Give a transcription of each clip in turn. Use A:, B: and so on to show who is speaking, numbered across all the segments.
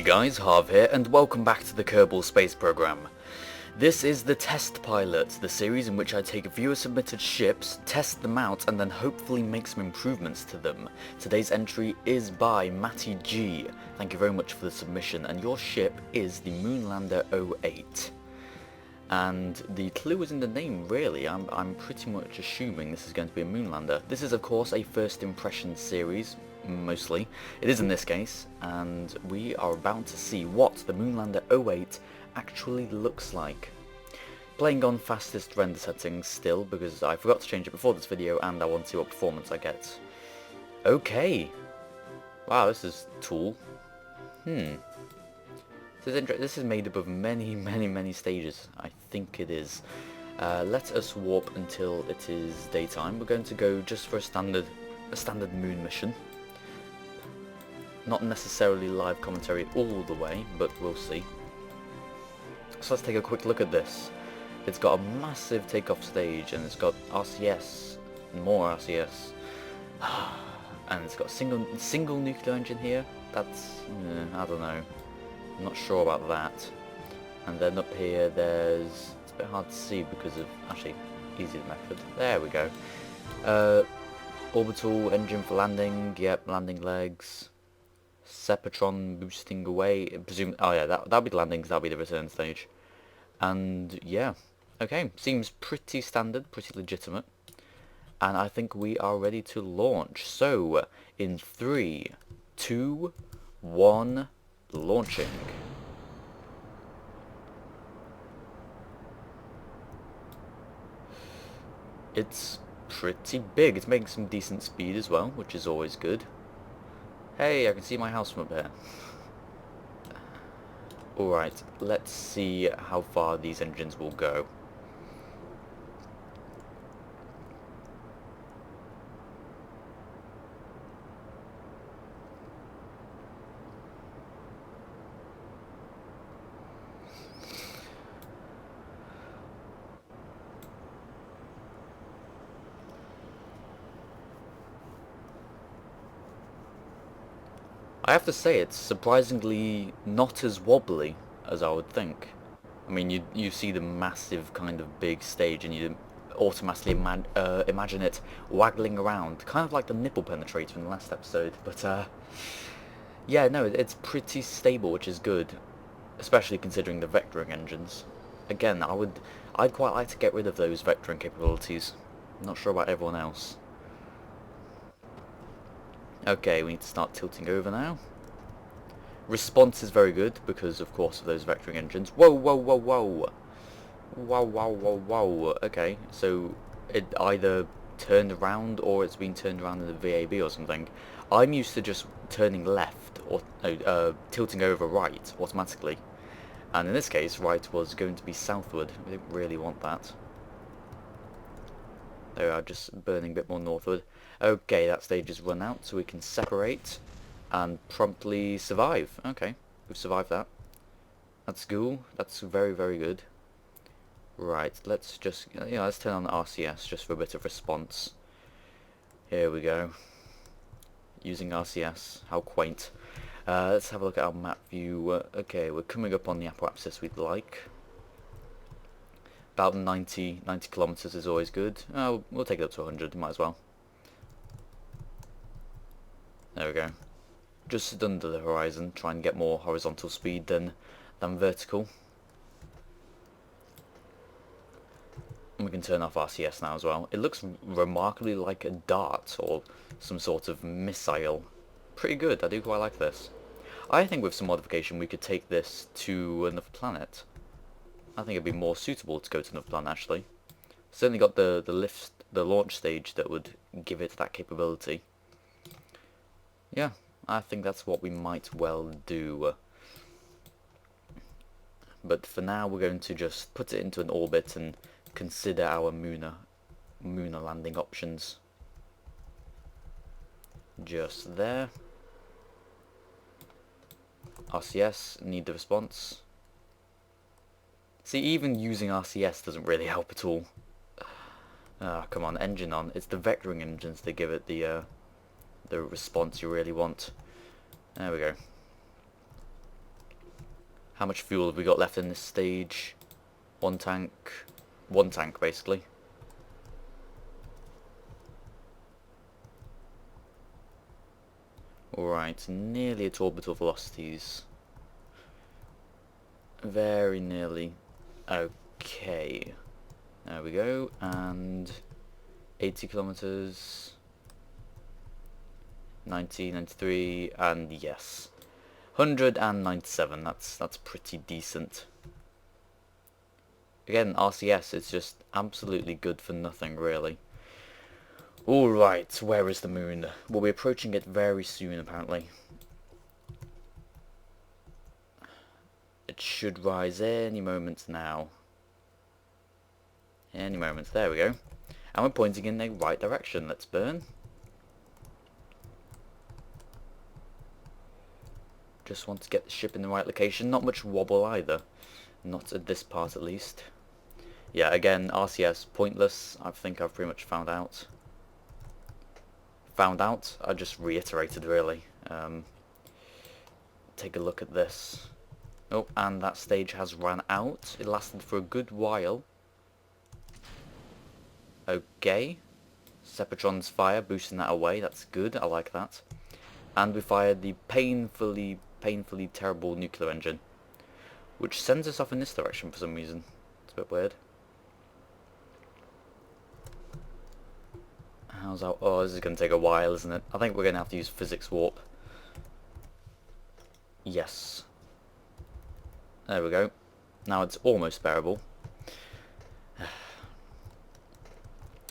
A: guys, Harv here, and welcome back to the Kerbal space program. This is the Test Pilot, the series in which I take viewer-submitted ships, test them out, and then hopefully make some improvements to them. Today's entry is by mattig. Thank you very much for the submission, and your ship is the Moonlander 08. And the clue is in the name, really. I'm pretty much assuming this is going to be a Moonlander. This is, of course, a first impression series, mostly. It is in this case, and we are about to see what the Moonlander 08 actually looks like. Playing on fastest render settings still, because I forgot to change it before this video, and I want to see what performance I get. Okay. Wow, this is cool. This is made up of many stages. I think it is. Let us warp until it is daytime. We're going to go just for a standard moon mission. Not necessarily live commentary all the way, but we'll see. So let's take a quick look at this. It's got a massive takeoff stage, and it's got RCS, and more RCS. And it's got a single nuclear engine here. That's, I don't know. I'm not sure about that. And then up here there's, it's a bit hard to see because of, actually, easier method. There we go. Orbital engine for landing, yep, landing legs. Sepatron boosting away, presume, oh yeah, that'll be the landings, that'll be the return stage. And yeah, okay, seems pretty standard, pretty legitimate. And I think we are ready to launch. So, in 3, 2, 1, launching. It's pretty big. It's making some decent speed as well, which is always good. Hey, I can see my house from up here. Alright, let's see how far these engines will go. I have to say, it's surprisingly not as wobbly as I would think. I mean, you see the massive kind of big stage and you automatically imagine it waggling around, kind of like the nipple penetrator in the last episode. But yeah, no, it's pretty stable, which is good, especially considering the vectoring engines. Again, I'd quite like to get rid of those vectoring capabilities. I'm not sure about everyone else. Okay, we need to start tilting over now. Response is very good because, of course, of those vectoring engines. Whoa, whoa, whoa, whoa. Wow, wow, wow, wow. Okay, so it either turned around or it's been turned around in the VAB or something. I'm used to just turning left or tilting over right automatically. And in this case, right was going to be southward. We didn't really want that. There we are, just burning a bit more northward. Okay, that stage is run out, so we can separate and promptly survive. Okay, we've survived that. That's cool. That's very good. Right, let's just, let's turn on the RCS just for a bit of response. Here we go. Using RCS, how quaint. Let's have a look at our map view. Okay, we're coming up on the apoapsis we'd like. About 90 kilometers is always good. We'll take it up to 100, might as well. There we go. Just under the horizon, try and get more horizontal speed than vertical. And we can turn off RCS now as well. It looks remarkably like a dart or some sort of missile. Pretty good, I do quite like this. I think with some modification we could take this to another planet. I think it'd be more suitable to go to another planet actually. Certainly got the launch stage that would give it that capability. Yeah, I think that's what we might well do. But for now we're going to just put it into an orbit and consider our Mooner landing options. Just there. RCS, need the response. See, even using RCS doesn't really help at all. Come on, engine on. It's the vectoring engines that give it the response you really want. There we go. How much fuel have we got left in this stage? One tank basically. Alright, nearly at orbital velocities. Very nearly. Okay. There we go, and 80 kilometers, 90, 93, and yes. 197, that's pretty decent. Again, RCS is just absolutely good for nothing, really. Alright, where is the moon? We'll be approaching it very soon, apparently. It should rise any moment now. Any moment, there we go. And we're pointing in the right direction, let's burn. Just want to get the ship in the right location, not much wobble either. Not at this part at least. Yeah, again, RCS, pointless, I think I've pretty much found out. I just reiterated really. Take a look at this. Oh, and that stage has run out. It lasted for a good while. Okay. Sepatron's fire, boosting that away, that's good, I like that. And we fired the painfully terrible nuclear engine, which sends us off in this direction for some reason. It's a bit weird. How's our... oh, this is going to take a while, isn't it? I think we're going to have to use physics warp. Yes. There we go. Now it's almost bearable.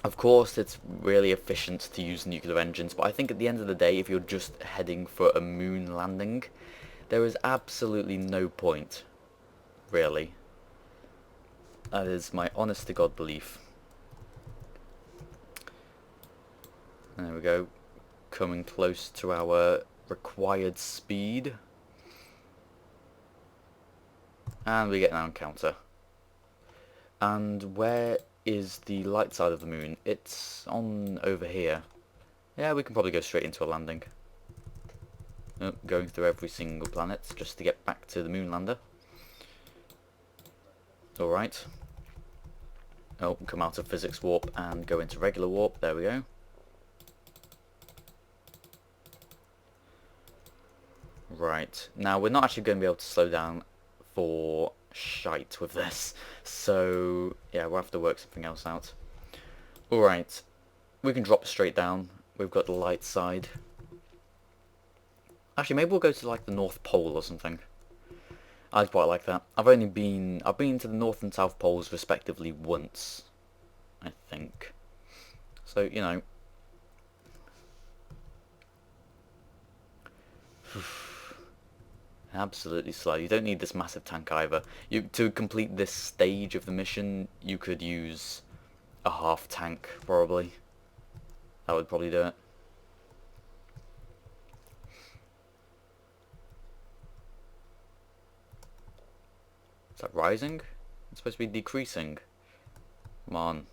A: Of course, it's really efficient to use nuclear engines, but I think at the end of the day, if you're just heading for a moon landing, there is absolutely no point, really. That is my honest-to-God belief. There we go, coming close to our required speed. And we get an encounter. And where is the light side of the moon? It's on over here. Yeah, we can probably go straight into a landing. Oh, going through every single planet just to get back to the moon lander. Alright. Oh, come out of physics warp and go into regular warp. There we go. Right, now we're not actually going to be able to slow down for shite with this, so yeah, we'll have to work something else out. Alright, we can drop straight down. We've got the light side. Actually, maybe we'll go to like the North Pole or something. I'd quite like that. I've been to the North and South Poles respectively once, I think. So, you know. Absolutely slow. You don't need this massive tank either. To complete this stage of the mission, you could use a half tank, probably. That would probably do it. Is that rising? It's supposed to be decreasing. Come on.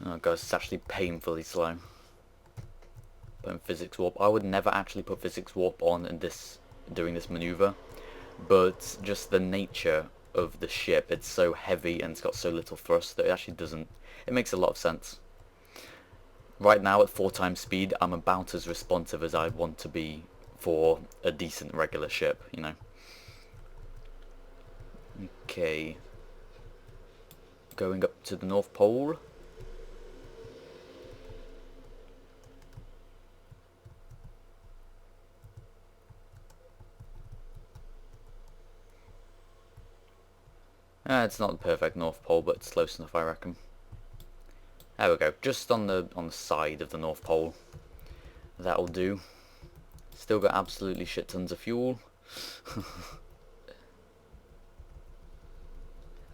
A: Oh god, it's actually painfully slow. Putting physics warp. I would never actually put physics warp on in during this maneuver, but just the nature of the ship, it's so heavy and it's got so little thrust that it actually doesn't. It makes a lot of sense. Right now at 4 times speed, I'm about as responsive as I want to be for a decent regular ship, you know. Okay. Going up to the North Pole. It's not the perfect North Pole, but it's close enough, I reckon. There we go, just on the side of the North Pole. That'll do. Still got absolutely shit tons of fuel.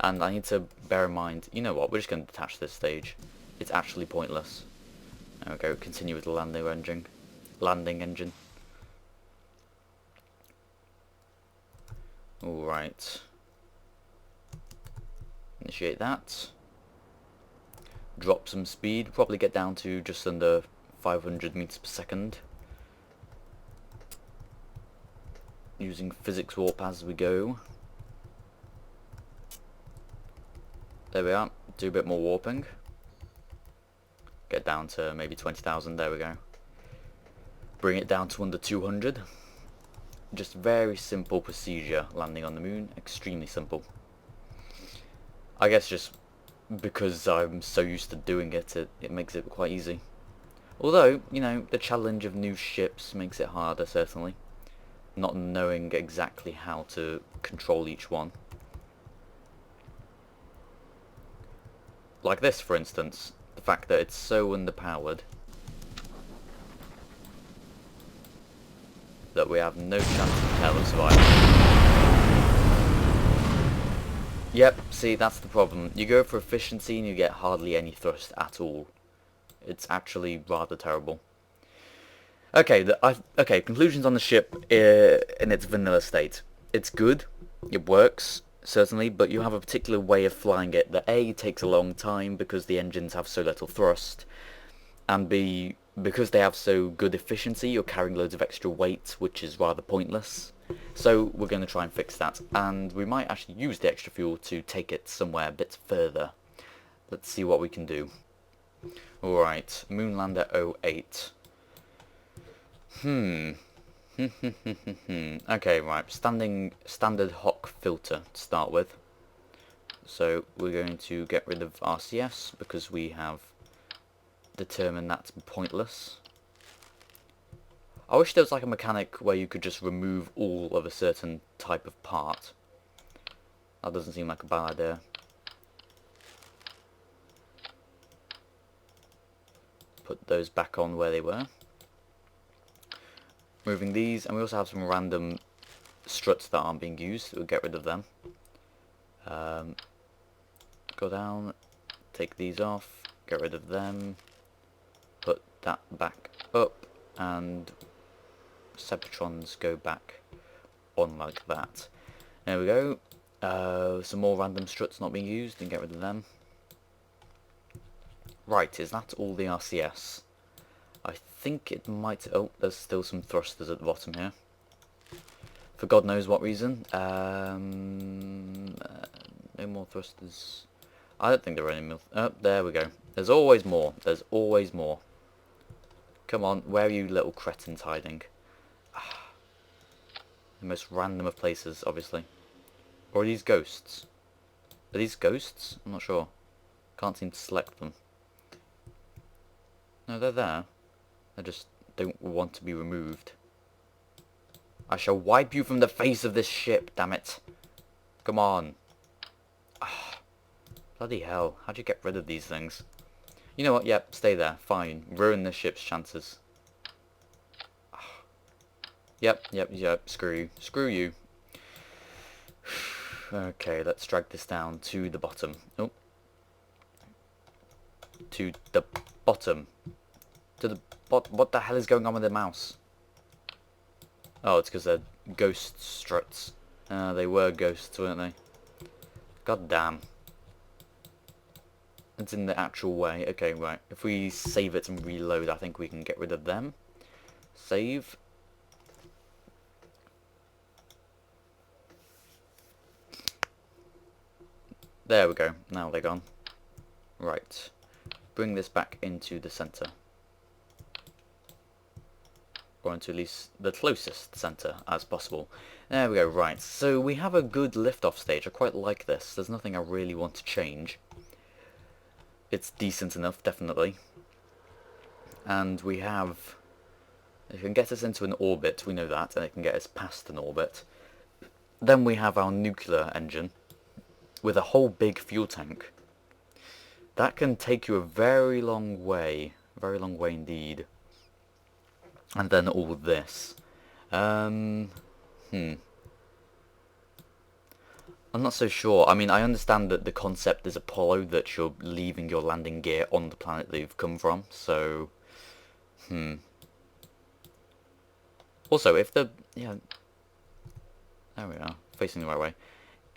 A: And I need to bear in mind, you know what, we're just going to detach this stage. It's actually pointless. There we go, continue with the landing engine. Alright. Initiate that. Drop some speed, probably get down to just under 500 meters per second. Using physics warp as we go. There we are. Do a bit more warping. Get down to maybe 20,000. There we go. Bring it down to under 200. Just very simple procedure landing on the moon. Extremely simple. I guess just because I'm so used to doing it, it makes it quite easy. Although, you know, the challenge of new ships makes it harder, certainly. Not knowing exactly how to control each one. Like this, for instance. The fact that it's so underpowered that we have no chance in hell of survival. Yep, see, that's the problem. You go for efficiency and you get hardly any thrust at all. It's actually rather terrible. Okay, conclusions on the ship in its vanilla state. It's good, it works, certainly, but you have a particular way of flying it that A, takes a long time because the engines have so little thrust, and B, because they have so good efficiency, you're carrying loads of extra weight, which is rather pointless. So we're going to try and fix that, and we might actually use the extra fuel to take it somewhere a bit further. Let's see what we can do. Alright, Moonlander 08. Okay, right, standard HOC filter to start with. So we're going to get rid of RCS because we have determined that to be pointless. I wish there was like a mechanic where you could just remove all of a certain type of part. That doesn't seem like a bad idea. Put those back on where they were. Moving these, and we also have some random struts that aren't being used. We'll get rid of them. Go down, take these off, get rid of them, put that back up, and Separatrons go back on like that. There we go. Some more random struts not being used, and get rid of them. Right, is that all the RCS? I think it might... Oh, there's still some thrusters at the bottom here. For God knows what reason. No more thrusters. I don't think there are any more... Oh, there we go. There's always more. There's always more. Come on, where are you little cretins hiding? The most random of places, obviously. Or are these ghosts? Are these ghosts? I'm not sure. Can't seem to select them. No, they're there. They just don't want to be removed. I shall wipe you from the face of this ship, damn it. Come on. Bloody hell, how'd you get rid of these things? You know what, yep, stay there, fine. Ruin the ship's chances. Yep, screw you. Screw you. Okay, let's drag this down to the bottom. Oh. To the bottom. To the what the hell is going on with the mouse? Oh, it's because they're ghost struts. They were ghosts, weren't they? God damn. It's in the actual way. Okay, right. If we save it and reload, I think we can get rid of them. Save. There we go. Now they're gone. Right. Bring this back into the center. Or into at least the closest center as possible. There we go, right. So we have a good liftoff stage. I quite like this. There's nothing I really want to change. It's decent enough, definitely. And we have... It can get us into an orbit, we know that, and it can get us past an orbit. Then we have our nuclear engine with a whole big fuel tank. That can take you a very long way indeed. And then all this. I'm not so sure. I mean, I understand that the concept is Apollo, that you're leaving your landing gear on the planet that you've come from, so... Also, if the... Yeah... There we are. facing the right way.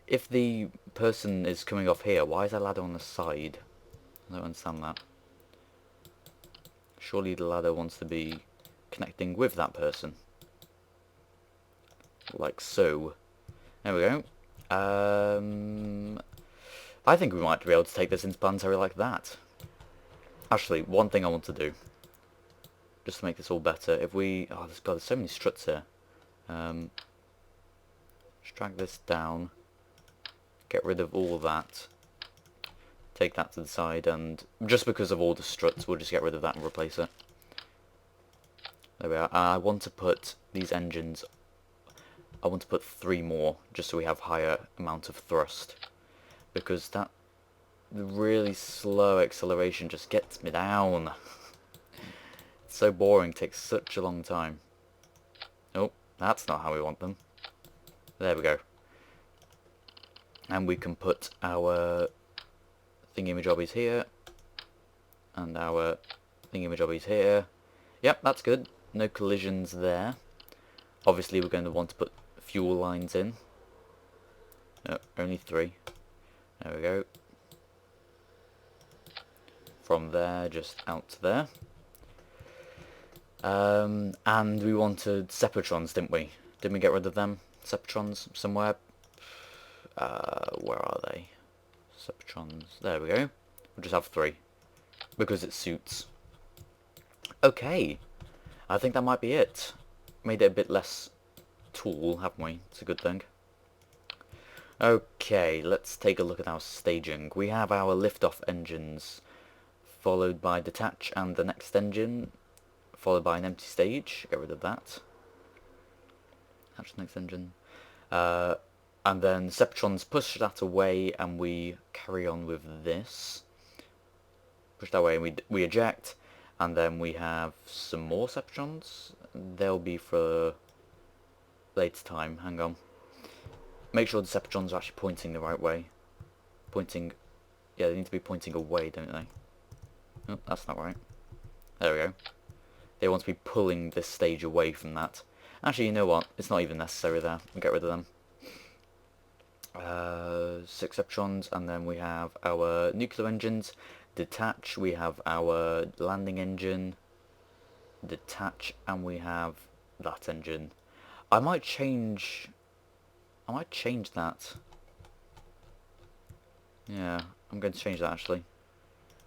A: If the person is coming off here, why is that ladder on the side? I don't understand that. Surely the ladder wants to be connecting with that person. Like so. There we go. I think we might be able to take this into planetary like that. Actually, one thing I want to do, just to make this all better, if we... Oh, there's so many struts here. Just drag this down. Get rid of all that. Take that to the side, and just because of all the struts, we'll just get rid of that and replace it. There we are. I want to put these engines... I want to put 3 more, just so we have higher amount of thrust. Because that really slow acceleration just gets me down. It's so boring, takes such a long time. Oh, that's not how we want them. There we go. And we can put our thingamajobbies here. And our thingamajobbies here. Yep, that's good. No collisions there. Obviously we're going to want to put fuel lines in. No, only 3. There we go. From there, just out to there. And we wanted Separatrons, didn't we? Didn't we get rid of them? Separatrons somewhere? Where are they? Separatrons. There we go. We'll just have 3. Because it suits. Okay. I think that might be it. Made it a bit less tall, haven't we? It's a good thing. Okay, let's take a look at our staging. We have our liftoff engines, followed by detach and the next engine, followed by an empty stage. Get rid of that. Detach the next engine. And then Separatrons push that away and we carry on with this. Push that away and we eject. And then we have some more Separatrons. They'll be for later time. Hang on. Make sure the Separatrons are actually pointing the right way. Pointing... Yeah, they need to be pointing away, don't they? Oh, that's not right. There we go. They want to be pulling this stage away from that. Actually, you know what? It's not even necessary there. We'll get rid of them. 6 Separatrons, and then we have our nuclear engines. Detach, we have our landing engine. Detach, and we have that engine. I might change that. Yeah, I'm going to change that actually.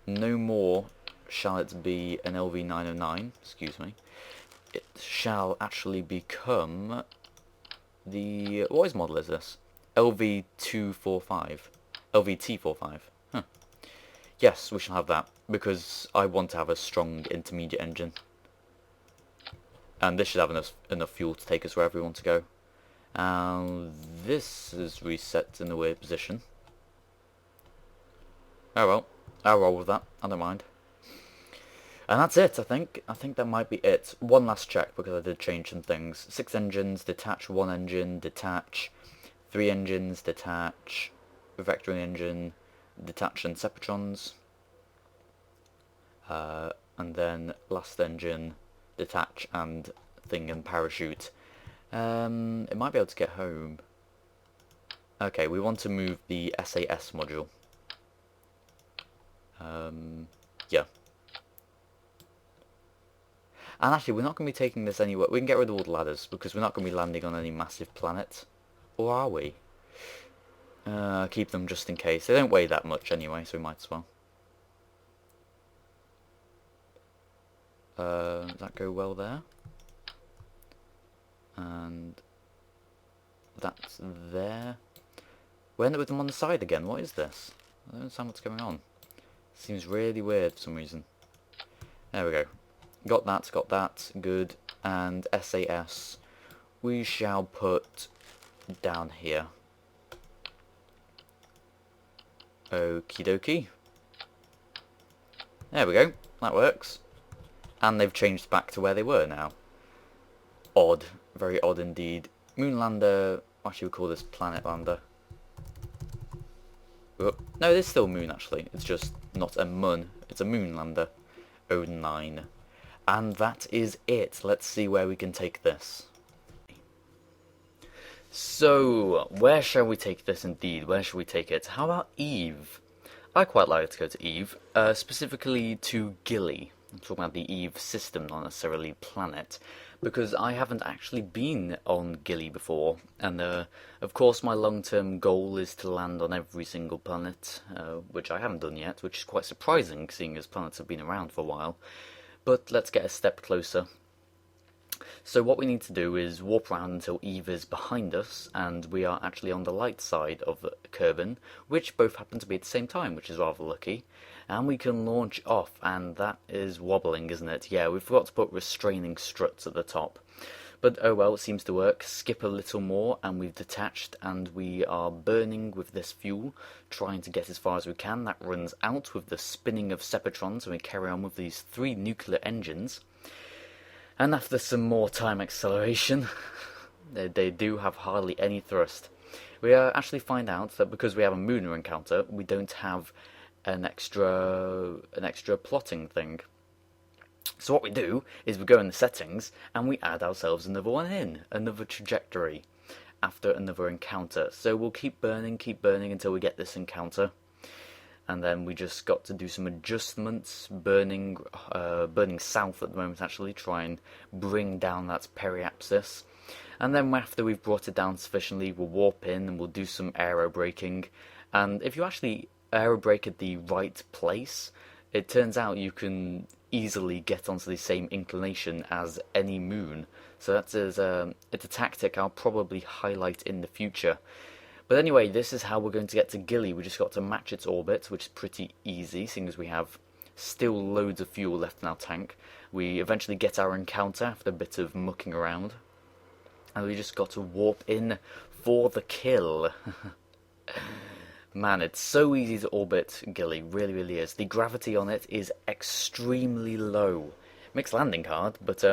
A: No more shall it be an LV909, excuse me. It shall actually become the... What model is this? LV245. LVT45. Huh. Yes, we shall have that, because I want to have a strong intermediate engine. And this should have enough fuel to take us wherever we want to go. This is reset in a weird position. Oh well, I'll roll with that, I don't mind. And that's it, I think. I think that might be it. One last check, because I did change some things. 6 engines, detach 1 engine, detach 3 engines, detach vectoring engine, detach and Separatrons. And then last engine, detach and thing and parachute. It might be able to get home. Okay, we want to move the SAS module. Yeah. And actually, we're not going to be taking this anywhere. We can get rid of all the ladders, because we're not going to be landing on any massive planet. Or are we? Keep them just in case. They don't weigh that much anyway, so we might as well. Does that go well there? And that's there. We end up with them on the side again. What is this? I don't understand what's going on. Seems really weird for some reason. There we go. Got that. Good. And SAS we shall put down here. Okie dokie. There we go. That works. And they've changed back to where they were now. Odd. Very odd indeed. Moonlander. Actually, we call this Planet Lander. Oh, no, it is still moon actually. It's just not a mun. It's a Moonlander. 09. And that is it. Let's see where we can take this. So, where shall we take this indeed? Where shall we take it? How about Eve? I quite like to go to Eve, specifically to Gilly. I'm talking about the Eve system, not necessarily planet, because I haven't actually been on Gilly before, and of course my long-term goal is to land on every single planet, which I haven't done yet, which is quite surprising, seeing as planets have been around for a while. But let's get a step closer. So what we need to do is warp around until Eve is behind us, and we are actually on the light side of Kerbin, which both happen to be at the same time, which is rather lucky. And we can launch off, and that is wobbling, isn't it? Yeah, we forgot to put restraining struts at the top. But oh well, it seems to work. Skip a little more, and we've detached, and we are burning with this fuel, trying to get as far as we can. That runs out with the spinning of Separatrons, and we carry on with these 3 nuclear engines. And after some more time acceleration, they do have hardly any thrust. We actually find out that because we have a lunar encounter, we don't have an extra plotting thing. So what we do is we go in the settings and we add ourselves another one in, another trajectory after another encounter. So we'll keep burning until we get this encounter. And then we just got to do some adjustments, burning south at the moment actually, try and bring down that periapsis. And then after we've brought it down sufficiently, we'll warp in and we'll do some aero braking. And if you actually aero brake at the right place, it turns out you can easily get onto the same inclination as any moon. So it's a tactic I'll probably highlight in the future. But anyway, this is how we're going to get to Gilly. We just got to match its orbit, which is pretty easy, seeing as we have still loads of fuel left in our tank. We eventually get our encounter after a bit of mucking around. And we just got to warp in for the kill. Man, it's so easy to orbit Gilly, really, really is. The gravity on it is extremely low. It makes landing hard, but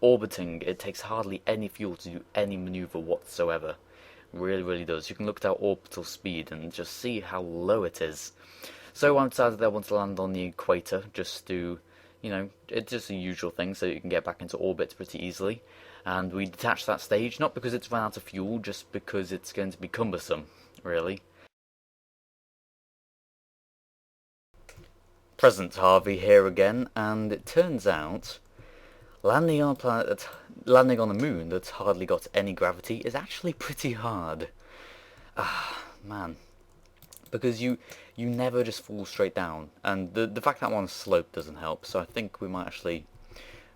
A: orbiting, it takes hardly any fuel to do any maneuver whatsoever. Really, really does. You can look at our orbital speed and just see how low it is. So I decided I want to land on the equator, just to, it's just the usual thing, so you can get back into orbit pretty easily. And we detached that stage, not because it's run out of fuel, just because it's going to be cumbersome, really. Present Harvey here again, and it turns out landing on a moon that's hardly got any gravity is actually pretty hard. Ah, man. Because you never just fall straight down, and the fact that one's slope doesn't help, so I think we might actually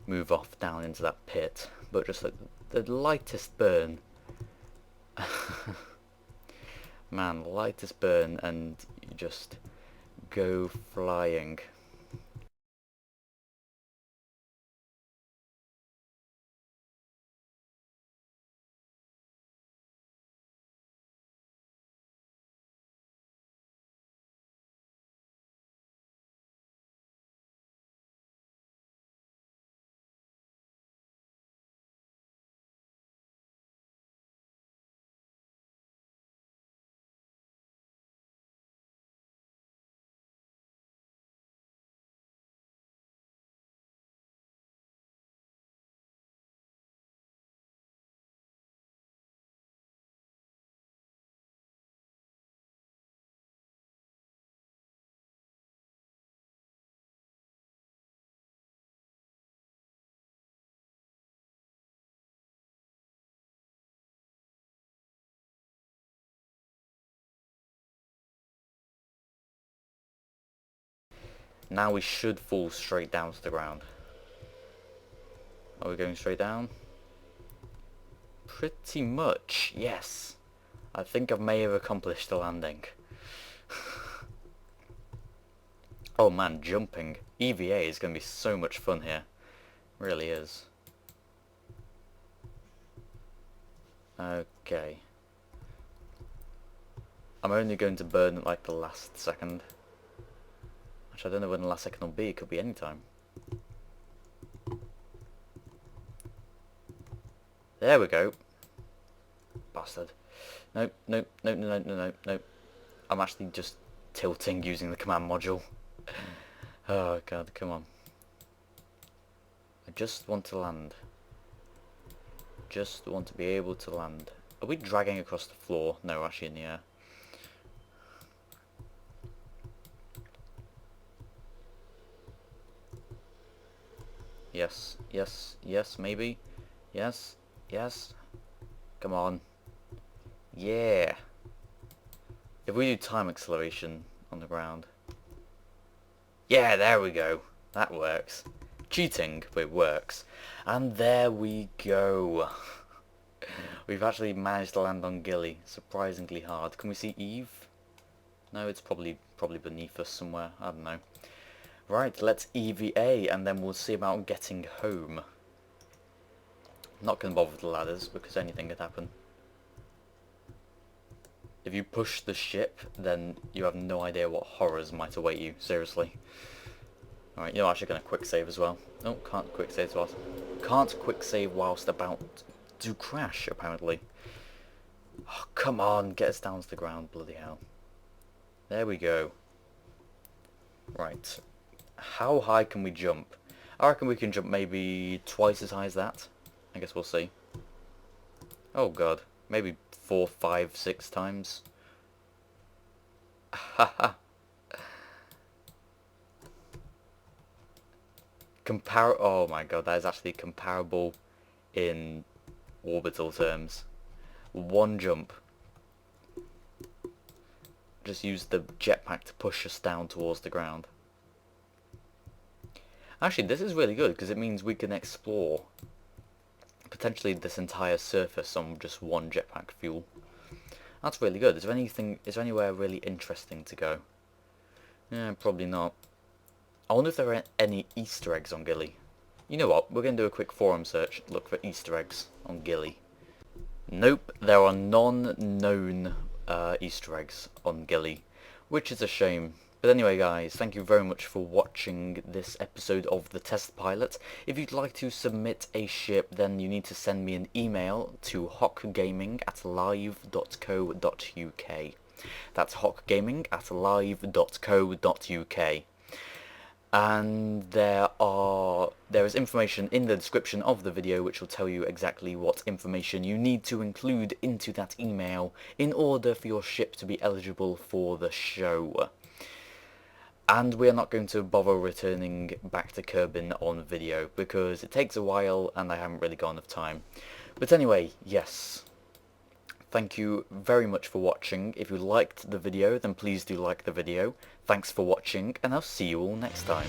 A: move off down into that pit. But just like the lightest burn. Man, lightest burn, and you just go flying. Now we should fall straight down to the ground. Are we going straight down? Pretty much, yes. I think I may have accomplished the landing. Oh man, jumping. EVA is going to be so much fun here. Really is. Okay. I'm only going to burn at like the last second. Actually, I don't know when the last second will be. It could be any time. There we go. Bastard. Nope, nope, nope, nope, nope, nope, nope. I'm actually just tilting using the command module. Oh god, come on. I just want to land. Just want to be able to land. Are we dragging across the floor? No, we're actually in the air. Yes, yes, yes, maybe. Yes, yes. Come on. Yeah. If we do time acceleration on the ground. Yeah, there we go. That works. Cheating, but it works. And there we go. We've actually managed to land on Gilly. Surprisingly hard. Can we see Eve? No, it's probably beneath us somewhere. I don't know. Right, let's EVA and then we'll see about getting home. Not going to bother with the ladders because anything could happen. If you push the ship, then you have no idea what horrors might await you. Seriously. Alright, you're actually going to quick save as well. Oh, can't quick save whilst... Can't quick save whilst about to crash, apparently. Oh, come on, get us down to the ground, bloody hell. There we go. Right. How high can we jump? I reckon we can jump maybe twice as high as that. I guess we'll see. Oh god. Maybe 4, 5, 6 times. Haha. Oh my god, that is actually comparable in orbital terms. One jump. Just use the jetpack to push us down towards the ground. Actually, this is really good because it means we can explore potentially this entire surface on just one jetpack fuel. That's really good. Is there anywhere really interesting to go? Yeah, probably not. I wonder if there are any Easter eggs on Gilly. You know what? We're going to do a quick forum search. Look for Easter eggs on Gilly. Nope, there are none known Easter eggs on Gilly, which is a shame. But anyway guys, thank you very much for watching this episode of the test pilot. If you'd like to submit a ship, then you need to send me an email to HOCgaming@live.co.uk. That's HOCgaming@live.co.uk. And there is information in the description of the video which will tell you exactly what information you need to include into that email in order for your ship to be eligible for the show. And we are not going to bother returning back to Kerbin on video because it takes a while and I haven't really got enough time. But anyway, yes. Thank you very much for watching. If you liked the video, then please do like the video. Thanks for watching, and I'll see you all next time.